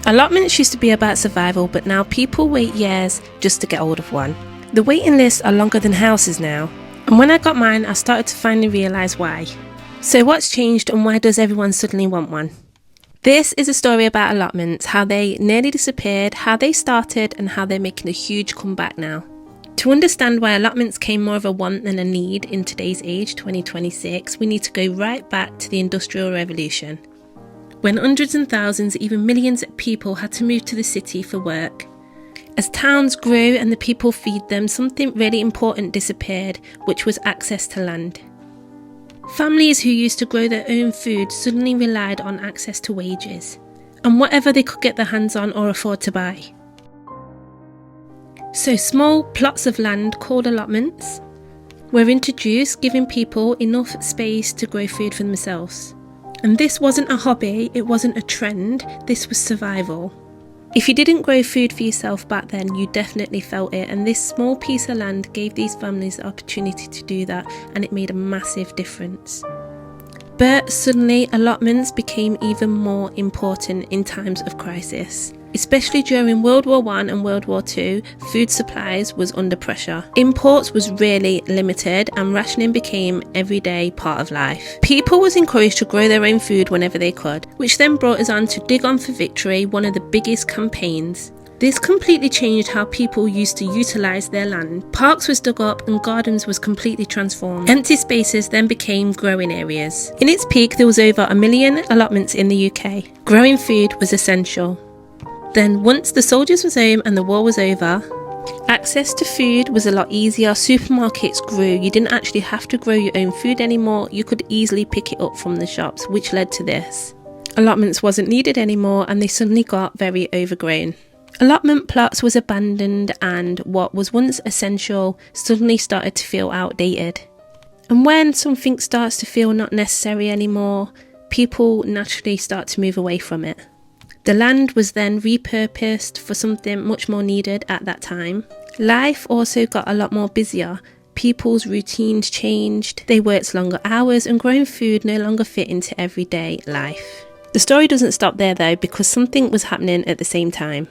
Allotments used to be about survival, but now people wait years just to get hold of one. The waiting lists are longer than houses now. And when I got mine, I started to finally realise why. So what's changed and why does everyone suddenly want one? This is a story about allotments, how they nearly disappeared, how they started, and how they're making a huge comeback now. To understand why allotments came more of a want than a need in today's age, 2026, we need to go right back to the Industrial Revolution, when hundreds and thousands, even millions of people had to move to the city for work. As towns grew and the people feed them, something really important disappeared, which was access to land. Families who used to grow their own food suddenly relied on access to wages, and whatever they could get their hands on or afford to buy. So small plots of land called allotments were introduced, giving people enough space to grow food for themselves. And this wasn't a hobby, it wasn't a trend, this was survival. If you didn't grow food for yourself back then, you definitely felt it, and this small piece of land gave these families the opportunity to do that, and it made a massive difference. But suddenly allotments became even more important in times of crisis. Especially during World War I and World War II, food supplies was under pressure. Imports was really limited and rationing became everyday part of life. People was encouraged to grow their own food whenever they could, which then brought us on to Dig On for Victory, one of the biggest campaigns. This completely changed how people used to utilise their land. Parks was dug up and gardens was completely transformed. Empty spaces then became growing areas. In its peak, there was over 1 million allotments in the UK. Growing food was essential. Then once the soldiers was home and the war was over, access to food was a lot easier. Supermarkets grew. You didn't actually have to grow your own food anymore. You could easily pick it up from the shops, which led to this. Allotments wasn't needed anymore and they suddenly got very overgrown. Allotment plots was abandoned and what was once essential suddenly started to feel outdated. And when something starts to feel not necessary anymore, people naturally start to move away from it. The land was then repurposed for something much more needed at that time. Life also got a lot more busier. People's routines changed, they worked longer hours and growing food no longer fit into everyday life. The story doesn't stop there though, because something was happening at the same time.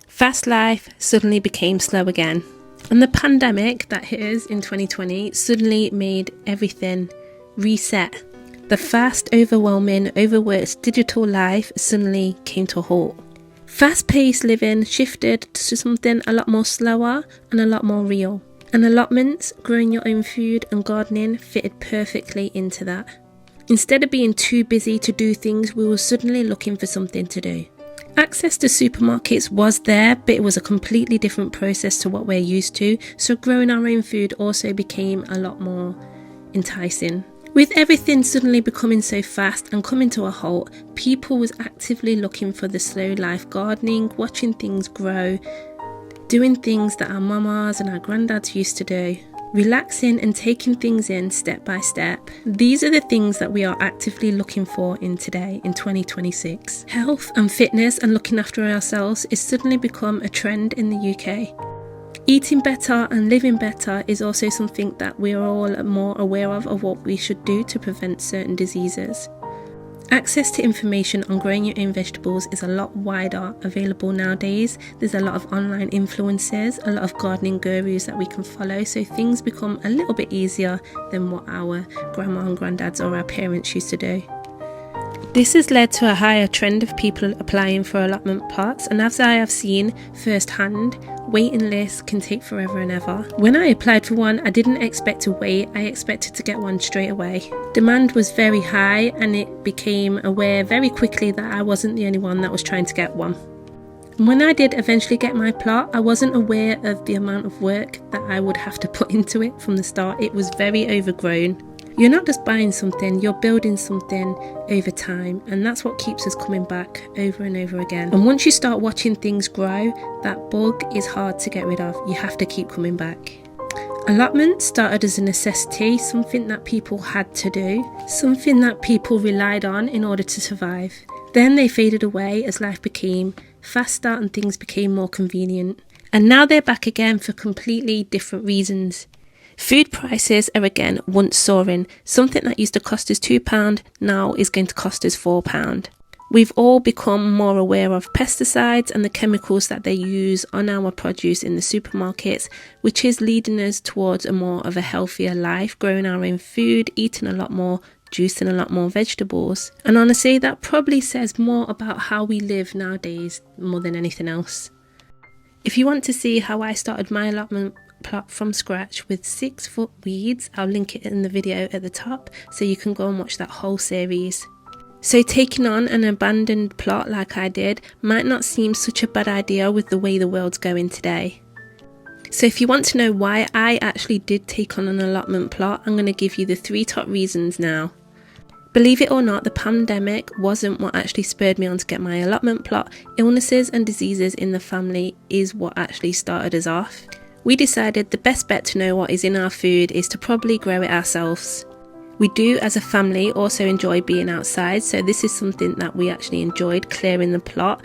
Fast life suddenly became slow again. And the pandemic that hit us in 2020 suddenly made everything reset. The fast, overwhelming, overworked digital life suddenly came to a halt. Fast-paced living shifted to something a lot more slower and a lot more real. And allotments, growing your own food and gardening fitted perfectly into that. Instead of being too busy to do things, we were suddenly looking for something to do. Access to supermarkets was there, but it was a completely different process to what we're used to, so growing our own food also became a lot more enticing. With everything suddenly becoming so fast and coming to a halt, people was actively looking for the slow life, gardening, watching things grow, doing things that our mamas and our granddads used to do, relaxing and taking things in step by step. These are the things that we are actively looking for in today, in 2026. Health and fitness and looking after ourselves is suddenly become a trend in the UK. Eating better and living better is also something that we are all more aware of what we should do to prevent certain diseases. Access to information on growing your own vegetables is a lot wider available nowadays. There's a lot of online influencers, a lot of gardening gurus that we can follow, so things become a little bit easier than what our grandma and granddads or our parents used to do. This has led to a higher trend of people applying for allotment plots, and as I have seen firsthand, waiting lists can take forever and ever. When I applied for one, I didn't expect to wait, I expected to get one straight away. Demand was very high and it became aware very quickly that I wasn't the only one that was trying to get one. And when I did eventually get my plot, I wasn't aware of the amount of work that I would have to put into it from the start. It was very overgrown. You're not just buying something, you're building something over time, and that's what keeps us coming back over and over again. And once you start watching things grow, that bug is hard to get rid of. You have to keep coming back. Allotment started as a necessity, something that people had to do, something that people relied on in order to survive. Then they faded away as life became faster and things became more convenient. And now they're back again for completely different reasons. Food prices are again once soaring. Something that used to cost us £2 now is going to cost us £4. We've all become more aware of pesticides and the chemicals that they use on our produce in the supermarkets, which is leading us towards a more of a healthier life, growing our own food, eating a lot more juice and a lot more vegetables. And honestly, that probably says more about how we live nowadays more than anything else. If you want to see how I started my allotment plot from scratch with 6-foot weeds, I'll link it in the video at the top so you can go and watch that whole series. So taking on an abandoned plot like I did might not seem such a bad idea with the way the world's going today. So if you want to know why I actually did take on an allotment plot, I'm going to give you the 3 top reasons now. Believe it or not, the pandemic wasn't what actually spurred me on to get my allotment plot. Illnesses and diseases in the family is what actually started us off. We decided the best bet to know what is in our food is to probably grow it ourselves. We do as a family also enjoy being outside, so this is something that we actually enjoyed, clearing the plot,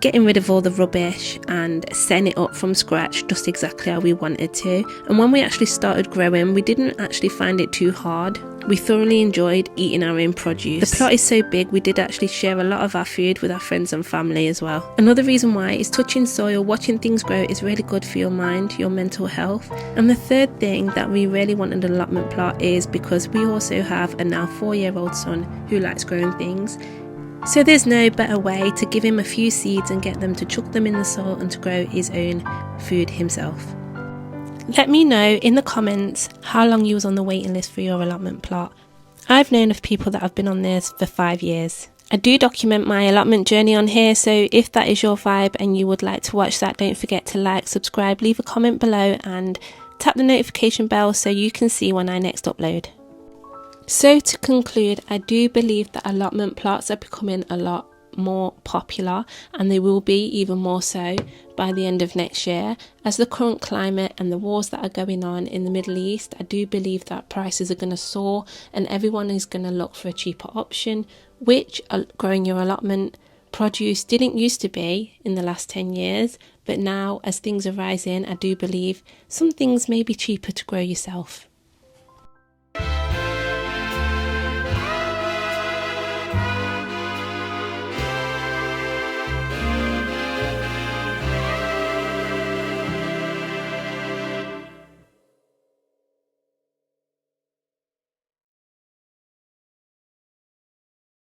getting rid of all the rubbish and setting it up from scratch just exactly how we wanted to. And when we actually started growing, we didn't actually find it too hard. We thoroughly enjoyed eating our own produce. The plot is so big, we did actually share a lot of our food with our friends and family as well. Another reason why is touching soil, watching things grow is really good for your mind, your mental health. And the third thing that we really wanted an allotment plot is because we also have a now 4-year-old son who likes growing things. So there's no better way to give him a few seeds and get them to chuck them in the soil and to grow his own food himself. Let me know in the comments how long you was on the waiting list for your allotment plot. I've known of people that have been on this for 5 years. I do document my allotment journey on here, so if that is your vibe and you would like to watch that, don't forget to like, subscribe, leave a comment below and tap the notification bell so you can see when I next upload. So to conclude, I do believe that allotment plots are becoming a lot more popular, and they will be even more so by the end of next year. As the current climate and the wars that are going on in the Middle East, I do believe that prices are going to soar and everyone is going to look for a cheaper option, which growing your allotment produce didn't used to be in the last 10 years. But now as things are rising, I do believe some things may be cheaper to grow yourself.